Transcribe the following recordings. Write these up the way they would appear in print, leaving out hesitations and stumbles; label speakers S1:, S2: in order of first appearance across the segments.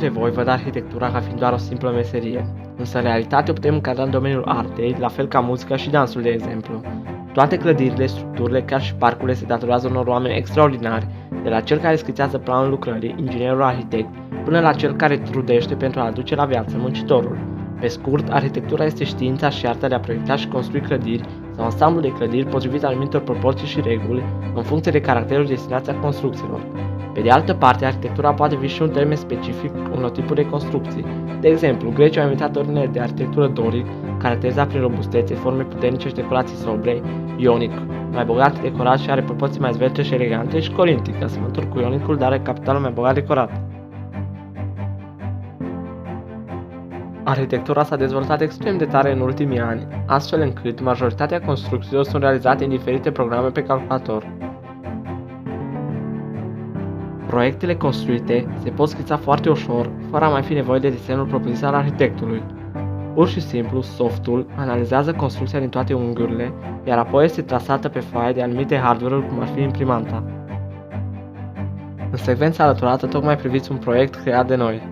S1: dintre voi văd arhitectura ca fiind doar o simplă meserie, însă în realitate o putem încadra în domeniul artei, la fel ca muzica și dansul, de exemplu. Toate clădirile, structurile, chiar și parcurile se datorează unor oameni extraordinari, de la cel care schițează planul lucrării, inginerul arhitect, până la cel care trudește pentru a aduce la viață muncitorul. Pe scurt, arhitectura este știința și arta de a proiecta și construi clădiri sau ansamblu de clădiri potrivit anumitor proporții și reguli, în funcție de caracterul și destinația construcțiilor. Pe de altă parte, arhitectura poate fi și un termen specific unor tipuri de construcții. De exemplu, grecii au inventat ordinele de arhitectură doric, caracterizat prin robustețe, forme puternice și decorații sobre, ionic, mai bogat decorat și are proporții mai zvelte și elegante, și corintic, asemănător cu ionicul, dar are capitalul mai bogat decorat. Arhitectura s-a dezvoltat extrem de tare în ultimii ani, astfel încât majoritatea construcțiilor sunt realizate în diferite programe pe calculator. Proiectele construite se pot schița foarte ușor, fără a mai fi nevoie de desenul propriu-zis al arhitectului. Pur și simplu, softul analizează construcția din toate unghiurile, iar apoi este trasată pe foaie de anumite hardware-uri, cum ar fi imprimanta. În secvența alăturată tocmai priviți un proiect creat de noi.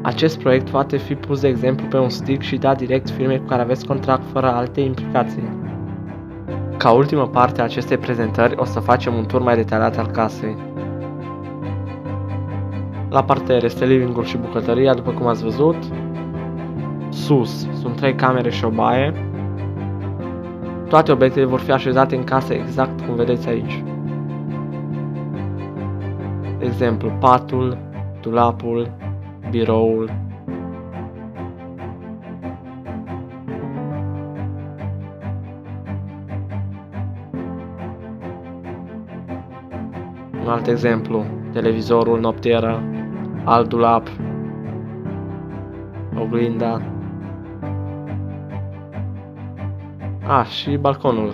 S1: Acest proiect poate fi pus de exemplu pe un stick și dat direct firmei cu care aveți contract fără alte implicații. Ca ultimă parte a acestei prezentări o să facem un tur mai detaliat al casei. La parter este living-ul și bucătăria, după cum ați văzut. Sus sunt 3 camere și o baie. Toate obiectele vor fi așezate în casă exact cum vedeți aici. De exemplu, patul, dulapul, biroul. Un alt exemplu, televizorul, noptiera, alt dulap, oglinda. Și balconul.